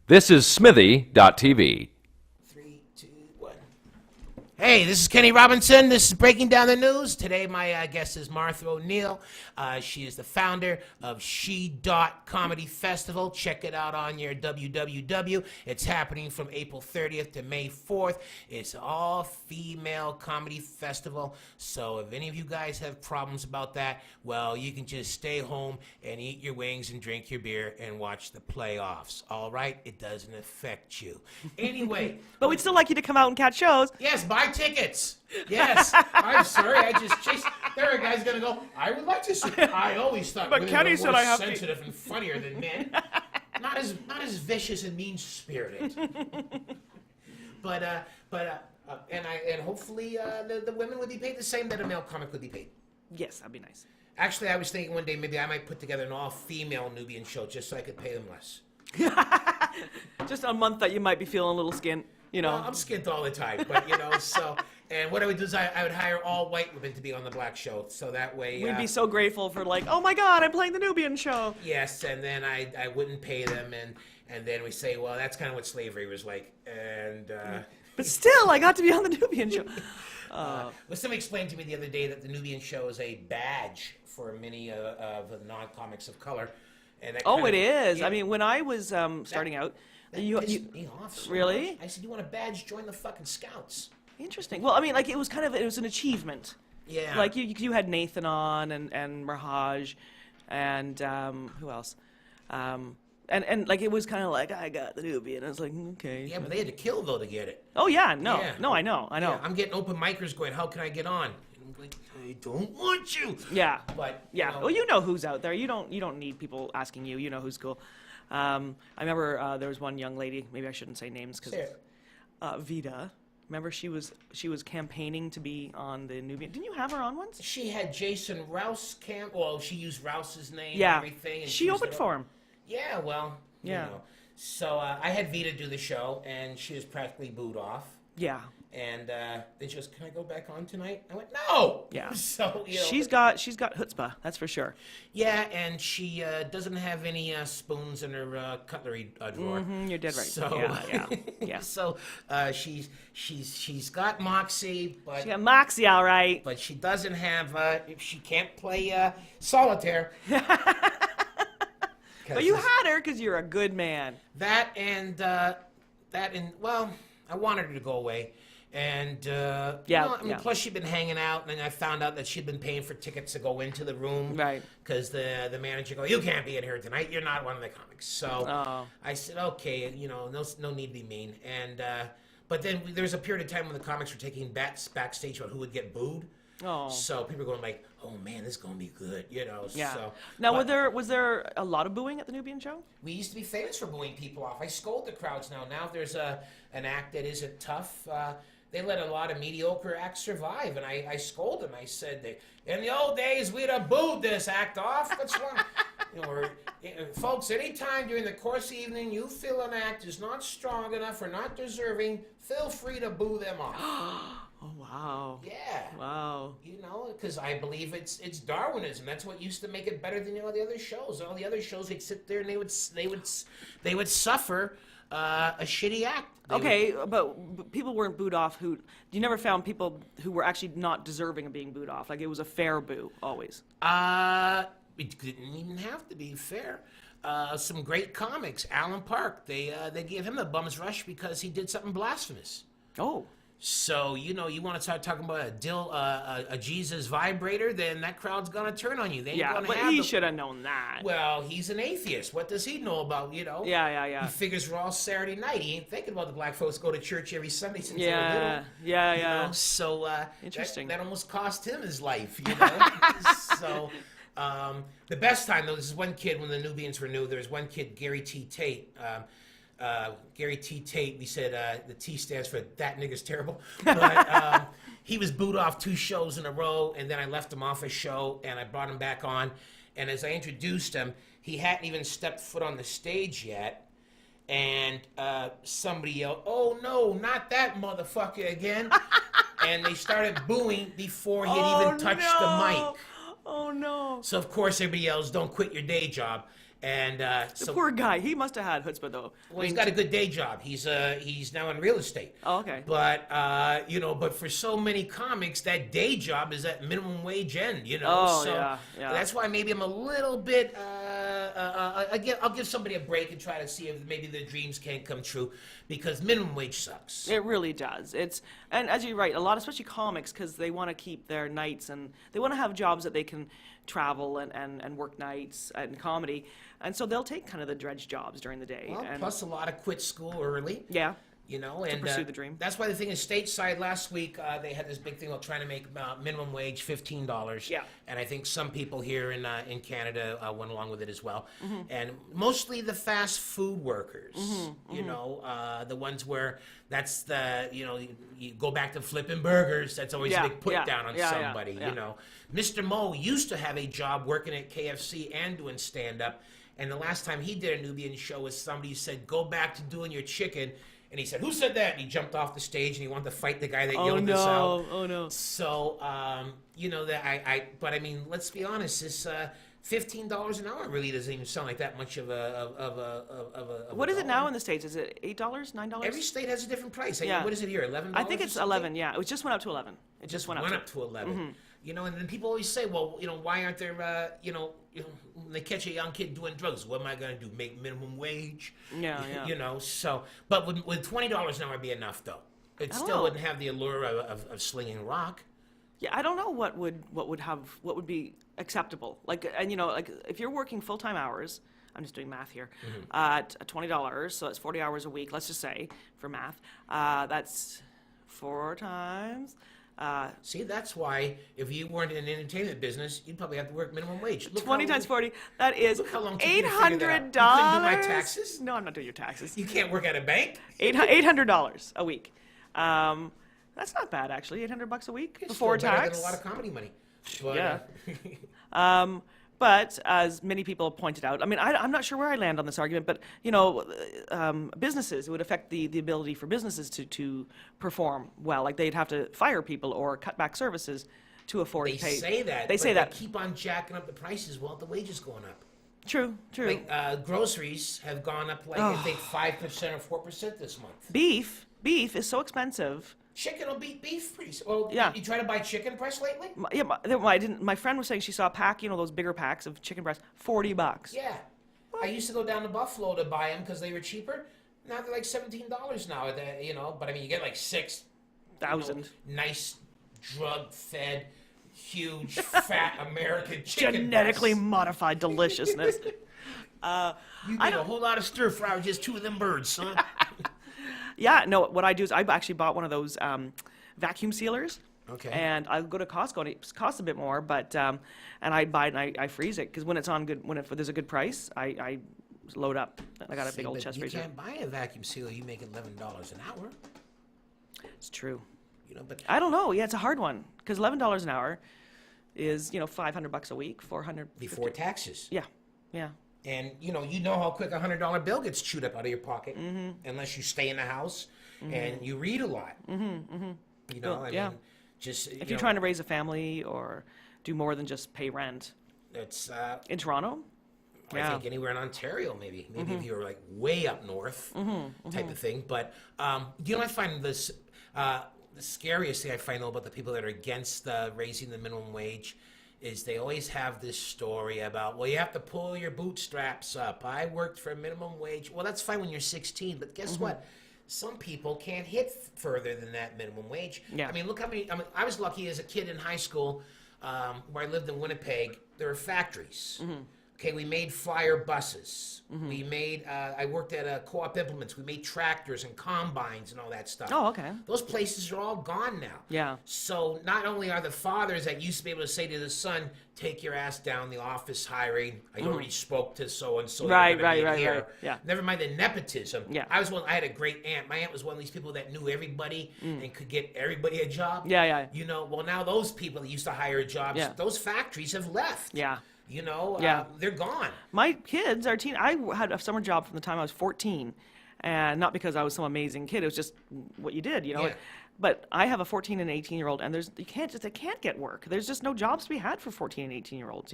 This is Smithy.tv. 3, 2, 1. Hey, this is Kenny Robinson. This is Breaking Down the News. Today, my guest is Martha O'Neill. She is the founder of She Comedy Festival. Check it out on your www. It's happening from April 30th to May 4th. It's all female comedy festival. So if any of you guys have problems about that, well, you can just stay home and eat your wings and drink your beer and watch the playoffs. All right? It doesn't affect you. Anyway. But we'd still like you to come out and catch shows. Yes, buy tickets. Yes. I'm sorry. I just chased. There a guy's going to go, I would like to see. I always thought But women Kenny were said more I have to- sensitive and funnier than men. Not as vicious and mean-spirited. And hopefully the women would be paid the same that a male comic would be paid. Yes, that'd be nice. Actually, I was thinking one day maybe I might put together an all-female Nubian show just so I could pay them less. Just a month that you might be feeling a little skint, you know. Well, I'm skint all the time, but so. And what I would do is I would hire all white women to be on the black show, so that way. We'd be so grateful for oh my God, I'm playing the Nubian show. Yes, and then I wouldn't pay them, and then we say, well, that's kind of what slavery was like, and. But still, I got to be on the Nubian show. Well, somebody explained to me the other day that the Nubian show is a badge for many of the non-comics of color. And that It is. Yeah. I mean, when I was starting out, That pissed me off so Really? much. I said, you want a badge? Join the fucking Scouts. Interesting. Well, I mean, it was it was an achievement. Yeah. Like you had Nathan on and Miraj, and who else? And it was kind of like I got the Nubian. I was like, okay. Yeah, but they had to kill though to get it. Oh yeah, Yeah. no, I know. Yeah, I'm getting open micers going, how can I get on? And I'm like, I don't want you. Yeah. But Yeah. Well, you know who's out there. You don't need people asking you. You know who's cool. I remember there was one young lady. Maybe I shouldn't say names because Say it. Vita. Remember she was campaigning to be on the Nubian. Didn't you have her on once? She had Jason Rouse Well, she used Rouse's name Yeah. and everything. And She was opened for him. Yeah, well, Yeah. you know. So I had Vita do the show, and she was practically booed off. Yeah. And then she goes, "Can I go back on tonight?" I went, "No." Yeah. So She's got chutzpah. That's for sure. Yeah, and she doesn't have any spoons in her cutlery drawer. You're dead right. So Yeah. So she's got moxie, but She got Moxie, all right. but she doesn't have. She can't play solitaire. But you had her because you're a good man. That and well, I wanted her to go away. And plus she'd been hanging out, and I found out that she'd been paying for tickets to go into the room, Right? Because the manager go, "You can't be in here tonight. You're not one of the comics." So I said, "Okay, no need to be mean." And but then there was a period of time when the comics were taking bets backstage about who would get booed. Oh. So people were going like, "Oh man, this is gonna be good," Yeah. So Now, but was there a lot of booing at the Nubian show? we used to be famous for booing people off. I scold the crowds now. Now if there's an act that isn't tough. They let a lot of mediocre acts survive, and I scold them. I said, in the old days, we'd have booed this act off. What's wrong? Folks, anytime during the course of the evening you feel an act is not strong enough or not deserving, feel free to boo them off. Oh wow. Yeah. Wow. Because I believe it's Darwinism. That's what used to make it better than all the other shows. All the other shows, they'd sit there and they would suffer a shitty act. But people weren't booed off. You never found people who were actually not deserving of being booed off. Like it was a fair boo always. It didn't even have to be fair. Some great comics, Alan Park. They gave him the bum's rush because he did something blasphemous. Oh. So you want to start talking about a Jesus vibrator, then that crowd's gonna turn on you. They ain't gonna but have he should have known that. Well, he's an atheist. What does he know about, Yeah. He figures we're all Saturday night. He ain't thinking about the black folks go to church every Sunday since they were Yeah. little. Yeah. So Interesting. That almost cost him his life, So the best time, though, this is one kid when the Nubians were new. There was one kid, Gary T. Tate. Gary T. Tate, we said the T stands for that nigga's terrible. But he was booed off 2 shows in a row, and then I left him off a show, and I brought him back on. And as I introduced him, he hadn't even stepped foot on the stage yet. And somebody yelled, "Oh, no, not that motherfucker again." And they started booing before he had even touched the mic. Oh, no. So, of course, everybody yells, "Don't quit your day job." And The poor guy. He must have had chutzpah though. well, he's got a good day job. He's now in real estate. Oh, okay. But but for so many comics, that day job is at minimum wage end. Oh, so yeah. that's why maybe I'm a little bit. I'll give somebody a break and try to see if maybe their dreams can come true, because minimum wage sucks. It really does. And as you're right, a lot, especially comics, because they want to keep their nights and they want to have jobs that they can travel and work nights and comedy, and so they'll take kind of the dredge jobs during the day. Well, and plus a lot of quit school early. yeah, And pursue the dream. That's why the thing is, stateside last week they had this big thing about trying to make minimum wage $15. Yeah. And I think some people here in Canada went along with it as well. Mm-hmm. And mostly the fast food workers. The ones where that's the you go back to flipping burgers. That's always Yeah, a big put yeah, down on yeah, somebody. yeah. Mr. Mo used to have a job working at KFC and doing stand up. And the last time he did a Nubian show was somebody said, "Go back to doing your chicken." And he said, "Who said that?" And he jumped off the stage and he wanted to fight the guy that yelled this out. Oh no. So, but I mean, let's be honest. This $15 an hour really doesn't even sound like that much of a. What is it now in the States? Is it $8, $9? Every state has a different price. Yeah. What is it here? $11. I think it's 11. Yeah, it just went up to 11. It just went up to 11. And then people always say, well, why aren't there, when they catch a young kid doing drugs, what am I going to do? Make minimum wage? Yeah. So, but with $20 an hour would be enough, though. It still wouldn't have the allure of slinging rock. Yeah, I don't know what would be acceptable. Like, and like if you're working full-time hours, I'm just doing math here, at $20, so it's 40 hours a week, let's just say, for math, that's 4 times. See, that's why if you weren't in the entertainment business, you'd probably have to work minimum wage. Look 20 times 40, that is look how long it took you to figure that out. $800. You couldn't do my taxes? No, I'm not doing your taxes. You can't work at a bank? $800 a week. That's not bad, actually. $800 a week It's before still better tax. than a lot of comedy money. But, Yeah. But as many people have pointed out, I mean, I'm not sure where I land on this argument, but businesses, it would affect the ability for businesses to perform well. Like they'd have to fire people or cut back services to afford they to pay. say that. They say that. They keep on jacking up the prices while the wages going up. True. Like groceries have gone up like I think 5% or 4% this month. Beef is so expensive. Chicken will beat beef pretty soon. Well, Yeah. You try to buy chicken breast lately? My friend was saying she saw a pack, those bigger packs of chicken breast, $40. Yeah. I used to go down to Buffalo to buy them because they were cheaper. Now they're like $17 now. But I mean, you get like 6,000 nice, drug-fed, huge, fat American chicken Genetically breasts. modified deliciousness. You get a whole lot of stir fry with just 2 of them birds, son. Yeah, no, what I do is I actually bought one of those vacuum sealers. Okay. And I go to Costco and it costs a bit more, but and I buy it and I freeze it because when it's on good, there's a good price, I load up. I got a big old chest freezer. You can't buy a vacuum sealer. You make $11 an hour. It's true. But I don't know. Yeah, it's a hard one because $11 an hour is $500 a week, $400 before taxes. Yeah. And you know how quick a $100 bill gets chewed up out of your pocket, unless you stay in the house and you read a lot. I mean, just if you're trying to raise a family or do more than just pay rent. It's in Toronto. I think anywhere in Ontario, maybe if you're like way up north, type of thing. But I find this the scariest thing I find about the people that are against raising the minimum wage is they always have this story about, well, you have to pull your bootstraps up. I worked for a minimum wage. Well, that's fine when you're 16, but guess what? Some people can't hit further than that minimum wage. Yeah. I mean, look how many. I was lucky as a kid in high school where I lived in Winnipeg. There were factories. Okay, we made flyer buses. We made, I worked at Co-op Implements. We made tractors and combines and all that stuff. Oh, okay. Those places are all gone now. Yeah. So not only are the fathers that used to be able to say to the son, take your ass down the office hiring. I already spoke to so-and-so. Right. Yeah. Never mind the nepotism. Yeah. I had a great aunt. My aunt was one of these people that knew everybody and could get everybody a job. Yeah. Well, now those people that used to hire jobs, those factories have left. Yeah. They're gone. My kids are I had a summer job from the time I was 14, and not because I was some amazing kid. It was just what you did, Yeah. But I have a 14 and 18-year-old, and they can't get work. There's just no jobs to be had for 14 and 18-year-olds,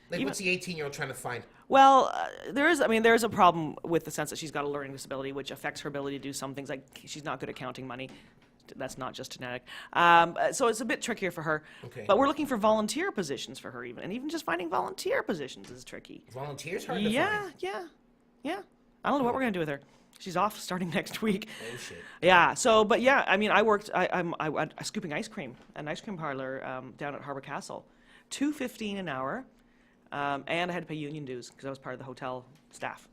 Like, what's the 18-year-old trying to find? Well, there is a problem with the sense that she's got a learning disability, which affects her ability to do some things. Like she's not good at counting money. That's not just genetic. So it's a bit trickier for her. Okay. But we're looking for volunteer positions for her, and even just finding volunteer positions is tricky. Volunteers hard to find. Yeah. I don't know what we're gonna do with her. She's off starting next week. Oh shit. Yeah. So, but yeah, I mean, I went scooping ice cream, an ice cream parlor down at Harbor Castle, $2.15 an hour, and I had to pay union dues because I was part of the hotel staff.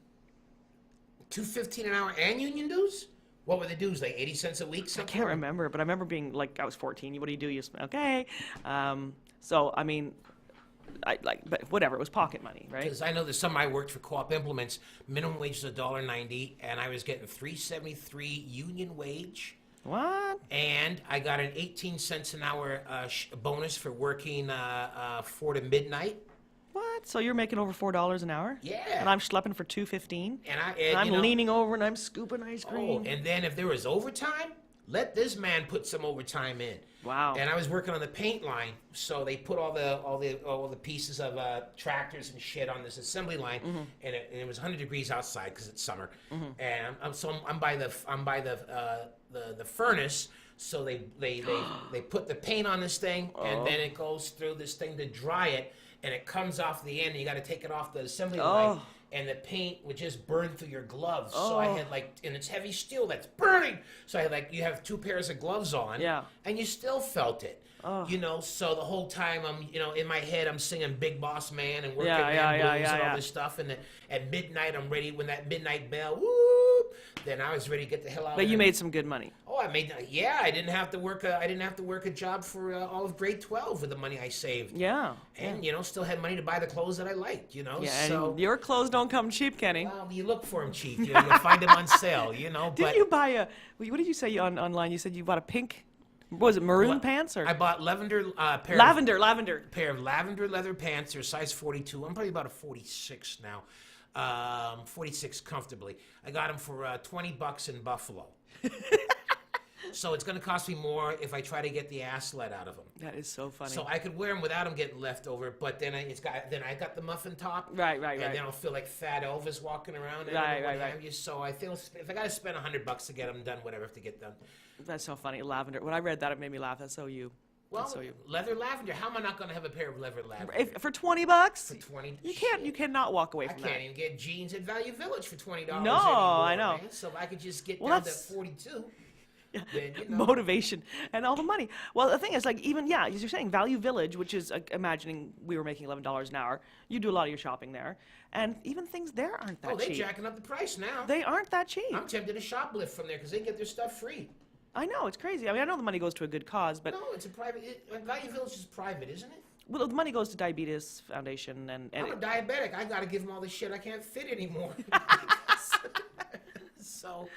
$2.15 an hour and union dues? What were the dues? Like 80 cents a week? I Something? can't remember, but I remember being like, I was 14. What do you do? Okay. So I mean, but whatever. It was pocket money, right? Because I know that some I worked for Co-op Implements, minimum wage was $1.90, and I was getting $3.73 union wage. What? And I got an 18 cents an hour bonus for working 4 to midnight. What? So you're making over $4 an hour? Yeah. And I'm schlepping for $2.15. And I'm you know, leaning over and I'm scooping ice cream. Oh, and then if there was overtime, let this man put some overtime in. Wow. And I was working on the paint line, so they put all the pieces of tractors and shit on this assembly line, and it was 100 degrees outside because it's summer, and I'm by the furnace. So they put the paint on this thing, and then it goes through this thing to dry it, and it comes off the end. And you got to take it off the assembly line, and the paint would just burn through your gloves. So I had and it's heavy steel that's burning. So I had you have 2 pairs of gloves on, and you still felt it. You know, so the whole time I'm, in my head I'm singing Big Boss Man and Working Man Blues and all this stuff. And then at midnight I'm ready when that midnight bell, whoop, then I was ready to get the hell out. But you made some good money. Oh, I didn't have to work a job for all of grade 12 with the money I saved. Yeah. And still had money to buy the clothes that I liked. Yeah. So And your clothes don't come cheap, Kenny. well, you look for them cheap. You find them on sale. Did you buy what did you say online? You said you bought a pink. What was it, maroon pants or? I bought lavender pair of lavender leather pants. They're size 42. I'm probably about a 46 now. 46 comfortably. I got them for $20 in Buffalo. So it's going to cost me more if I try to get the ass let out of them. That is so funny. So I could wear them without them getting left over, but then I got the muffin top. Right. And then I'll feel like Fat Elvis walking around. And what have you. So I feel if I got to spend $100 to get them done, whatever to get done. That's so funny. Lavender. When I read that, it made me laugh. That's so you. Well, so you. Leather lavender. How am I not going to have a pair of leather lavender? For $20? For 20. You cannot walk away from that. I can't even get jeans at Value Village for $20. No, anymore, I know. Man. So I could just get down to 42. Then, Motivation and all the money. Well, the thing is, even as you're saying, Value Village, which is imagining we were making $11 an hour. You do a lot of your shopping there, and even things there aren't that cheap. Oh, they're jacking up the price now. They aren't that cheap. I'm tempted to shoplift from there because they get their stuff free. I know, it's crazy. I mean, I know the money goes to a good cause, but no, it's a private. Value Village is private, isn't it? Well, the money goes to Diabetes Foundation, and I'm a diabetic. I got to give them all this shit. I can't fit anymore. So.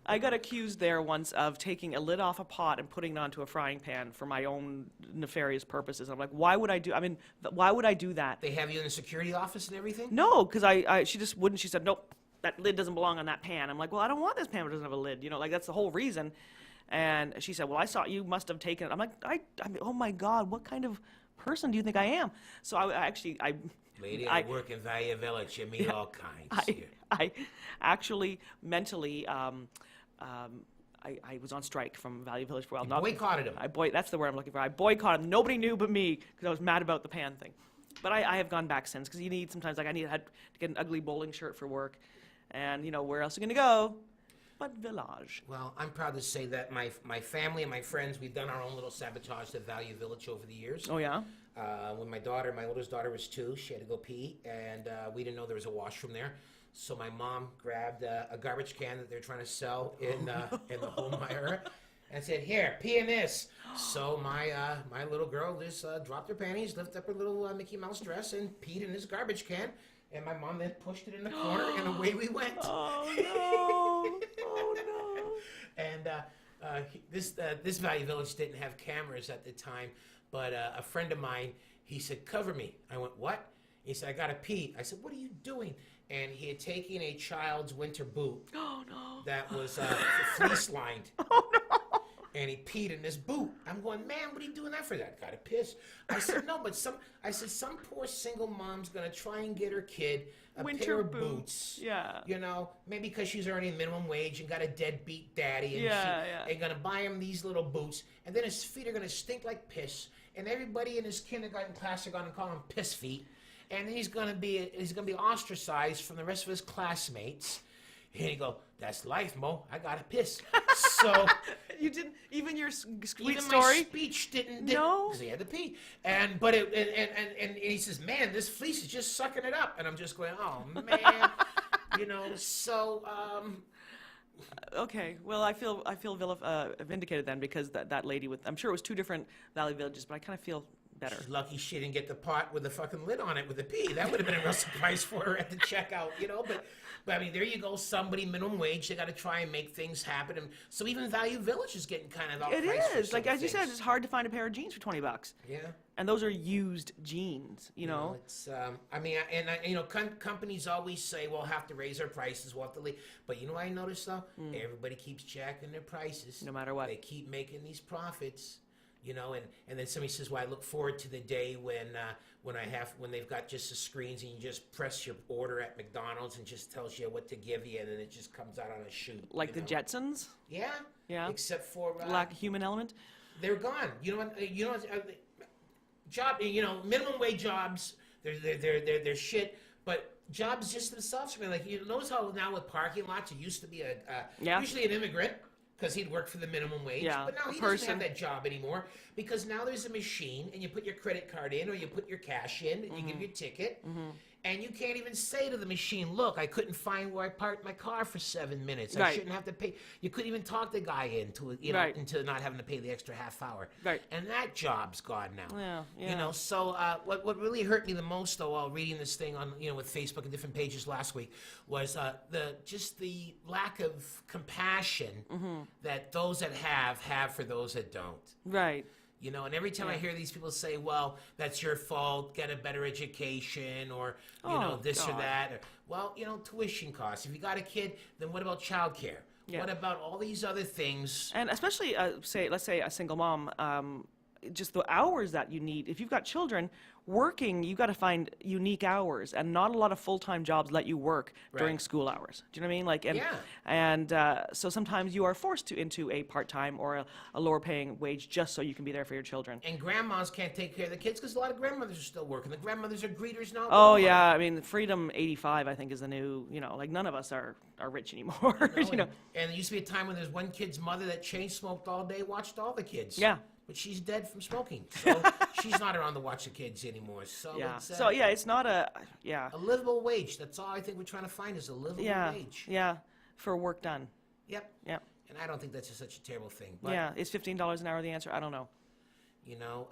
I got accused there once of taking a lid off a pot and putting it onto a frying pan for my own nefarious purposes. I'm like, why would I do that? They have you in the security office and everything? No, because she just wouldn't. She said, nope, that lid doesn't belong on that pan. I'm like, well, I don't want this pan. It doesn't have a lid. That's the whole reason. And she said, well, I saw you must have taken it. I'm like, I mean, oh my God, what kind of person do you think I am? So Lady, I work in Value Village. You meet all kinds here. I actually mentally, I was on strike from Value Village for a while. Boycotted him. That's the word I'm looking for. I boycotted him. Nobody knew but me because I was mad about the pan thing. But I have gone back since because you need sometimes, I need to get an ugly bowling shirt for work. And, where else are you going to go? But Village. Well, I'm proud to say that my family and my friends, we've done our own little sabotage to Value Village over the years. Oh, yeah? When my oldest daughter was 2, she had to go pee, and we didn't know there was a washroom there. So my mom grabbed a garbage can that they're trying to sell in the Homemeyer and said, "Here, pee in this." So my little girl just dropped her panties, lifted up her little Mickey Mouse dress, and peed in this garbage can. And my mom then pushed it in the corner, and away we went. Oh, no. Oh, no. And this Value Village didn't have cameras at the time, but a friend of mine, he said, "Cover me." I went, "What?" He said, "I got to pee." I said, "What are you doing?" And he had taken a child's winter boot. Oh, no. That was fleece lined. Oh, no. and he peed in his boot. I'm going, man, what are you doing that for? That gotta piss. I said, no, but some poor single mom's gonna try and get her kid a Winter pair of boots. Yeah. You know, maybe because she's earning minimum wage and got a deadbeat daddy, and Yeah. and gonna buy him these little boots, and then his feet are gonna stink like piss, and everybody in his kindergarten class are gonna call him piss feet, and then he's gonna be ostracized from the rest of his classmates. And you go, that's life, Mo. I gotta piss. So You didn't even your sweet even story. my speech didn't No? because he had to pee. And he says, man, this fleece is just sucking it up. And I'm just going, oh man, you know. So Okay, well, I feel vindicated then, because that lady with, I'm sure it was 2 different Valley Villages, but I kind of feel better. she's lucky she didn't get the pot with the fucking lid on it with the pee. That would have been a real surprise for her at the checkout, you know. But I mean, there you go. Somebody minimum wage. They got to try and make things happen. And so even Value Village is getting kind of outpriced. It for is, like some as you said, things. it's hard to find a pair of jeans for $20, Yeah. and those are used jeans. You know, It's, I mean, you know, companies always say, we'll have to raise our prices, we'll have to leave. But you know what I noticed, though? Everybody keeps jacking their prices. No matter what. They keep making these profits, you know, and then somebody says, well, I look forward to the day when they've got just the screens and you just press your order at McDonald's and just tells you what to give you, and then it just comes out on a chute. like you the know? Jetsons, Yeah. Yeah. Except for... lack of human element. they're gone. You know what? Job. You know, minimum wage jobs. They're shit. But jobs just themselves. I mean, like, you notice how now with parking lots, it used to be Yeah. usually an immigrant because he'd work for the minimum wage. Yeah, But now a he doesn't person. have that job anymore because now there's a machine and you put your credit card in or you put your cash in and you give your ticket. And you can't even say to the machine, look, I couldn't find where I parked my car for 7 minutes. I Right. shouldn't have to pay. You couldn't even talk the guy into, you know, Right. into not having to pay the extra half hour. Right. And that job's gone now. Yeah. You know, so what really hurt me the most, though, while reading this thing on, you know, with Facebook and different pages last week, was the lack of compassion that those that have for those that don't. Right. You know, and every time I hear these people say, well, that's your fault, get a better education, or, you know, Oh, this or God. that. Or, well, you know, tuition costs. If you got a kid, then what about childcare? Yeah. What about all these other things? And especially, let's say a single mom, just the hours that you need. If you've got children working, you got to find unique hours, and not a lot of full-time jobs let you work during Right. school hours. Do you know what I mean? Like, and Yeah. so sometimes you are forced into a part-time or a lower-paying wage just so you can be there for your children. And grandmas can't take care of the kids because a lot of grandmothers are still working. The grandmothers are greeters now. at Oh Walmart. yeah, I mean, Freedom 85, I think, is the new. You know, like none of us are rich anymore. You know. And there used to be a time when there's one kid's mother that chain smoked all day, watched all the kids. Yeah. But she's dead from smoking, so she's not around to watch the kids anymore. So Yeah. it's So yeah, it's not a a livable wage. That's all I think we're trying to find is a livable wage. Yeah, for work done. Yep. Yep. And I don't think that's such a terrible thing. But, Yeah, is $15 an hour the answer? I don't know. you know,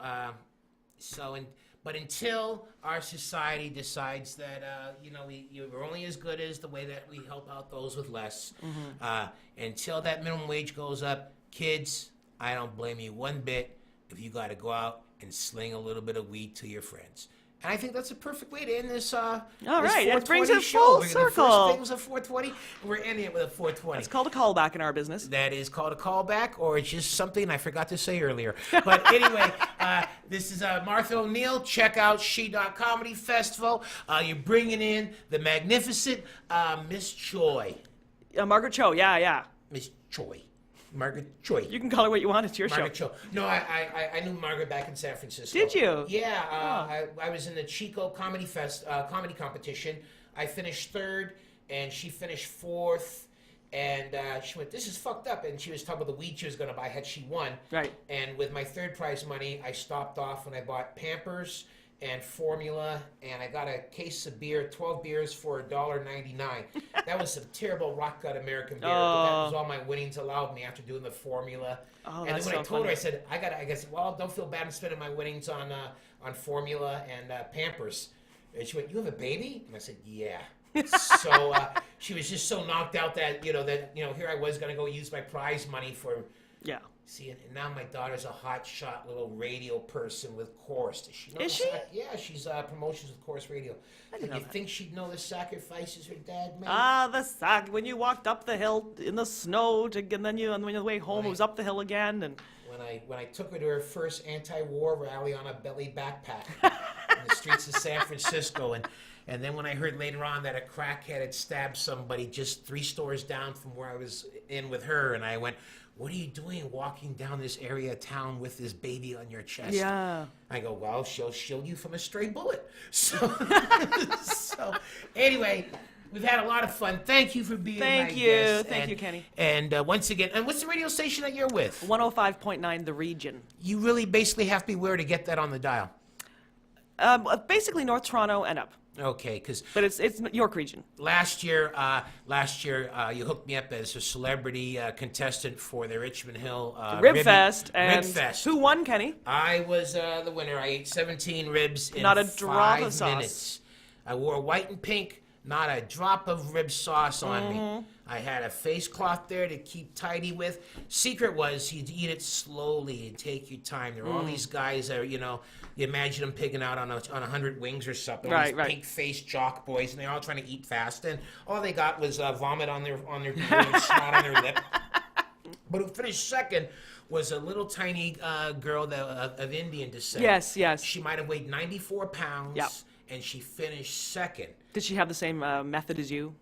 but until our society decides that, you know, we're only as good as the way that we help out those with less, until that minimum wage goes up, kids, I don't blame you one bit if you got to go out and sling a little bit of weed to your friends. And I think that's a perfect way to end this. All right, it brings it show. full The circle. first thing was a 420, and we're ending it with a 420. It's called a callback in our business. That is called a callback, or it's just something I forgot to say earlier. But anyway, this is Martha O'Neill. Check out She.Comedy Festival. You're bringing in the magnificent Miss Choi. Margaret Cho, yeah. Miss Choi. Margaret Choi. You can call her what you want. It's your Margaret show. Cho. No, I knew Margaret back in San Francisco. Did you? Yeah, I was in the Chico Comedy Fest comedy competition. I finished third, and she finished fourth. And she went, "This is fucked up." And she was talking about the weed she was going to buy had she won. Right. And with my third prize money, I stopped off and I bought Pampers and formula, and I got a case of beer, 12 beers for $1.99. That was some terrible rock gut American beer, but that was all my winnings allowed me after doing the formula. Oh, And then that's when I so told her, I funny. said, I guess, well, don't feel bad. I'm spending my winnings on formula and Pampers. And she went, "You have a baby?" And I said, "Yeah." So she was just so knocked out that, here I was going to go use my prize money for Yeah. See, and now my daughter's a hot shot little radio person with Chorus. Does she know Is the she? Yeah, she's promotions with Chorus Radio. didn't know You that. think she'd know the sacrifices her dad made? The sack when you walked up the hill in the snow, and then you on the way home, it was up the hill again, and When I took her to her first anti-war rally on a belly backpack in the streets of San Francisco, and then when I heard later on that a crackhead had stabbed somebody just 3 stores down from where I was in with her, and I went, "What are you doing walking down this area of town with this baby on your chest?" yeah. I go, "Well, she'll shield you from a stray bullet." So, so anyway, we've had a lot of fun. Thank you for being Thank my you. guest. Thank you, Kenny. And once again, and what's the radio station that you're with? 105.9 The Region. You really basically have to be where to get that on the dial. Basically North Toronto and up, Okay, because but it's York Region. last year you hooked me up as a celebrity contestant for the Richmond Hill Rib Fest, and Rib Fest. who won, Kenny? I was the winner. I ate 17 ribs in Not a drop 5 of sauce. minutes. I wore white and pink, not a drop of rib sauce on me. I had a face cloth there to keep tidy with. Secret was you'd eat it slowly and take your time. There were all these guys that, you imagine them pigging out on 100 wings or something. Right, these right. pink-faced jock boys, and they're all trying to eat fast. And all they got was vomit on their beard and snot on their lip. But who finished second was a little tiny girl of Indian descent. Yes, yes. She might have weighed 94 pounds, Yep. and she finished second. Did she have the same method as you?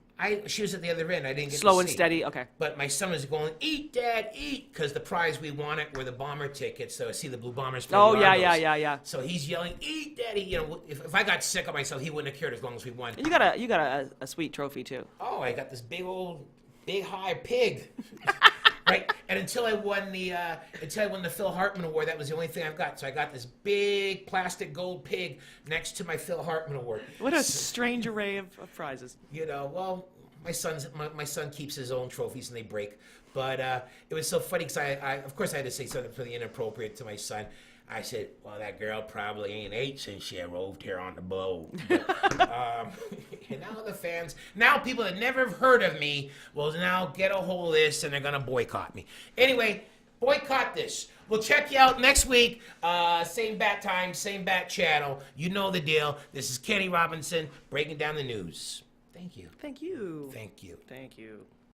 She was at the other end. I didn't get Slow to and see. steady. Okay. But my son was going, "Eat, Dad, eat," because the prize we wanted were the bomber tickets. So I see the Blue Bombers play Oh the yeah, Argos. yeah. So he's yelling, "Eat, Daddy!" If I got sick of myself, he wouldn't have cared as long as we won. And you got a sweet trophy too. Oh, I got this big high pig. Right, and until I won the Phil Hartman Award, that was the only thing I've got. So I got this big plastic gold pig next to my Phil Hartman Award. What a strange array of prizes. Well, my son keeps his own trophies and they break. But it was so funny because I of course I had to say something pretty inappropriate to my son. I said, "Well, that girl probably ain't ate since she arrived here on the boat." And now people that never have heard of me will now get a hold of this and they're going to boycott me. Anyway, boycott this. We'll check you out next week. Same bat time, same bat channel. You know the deal. This is Kenny Robinson breaking down the news. Thank you. Thank you. Thank you. Thank you.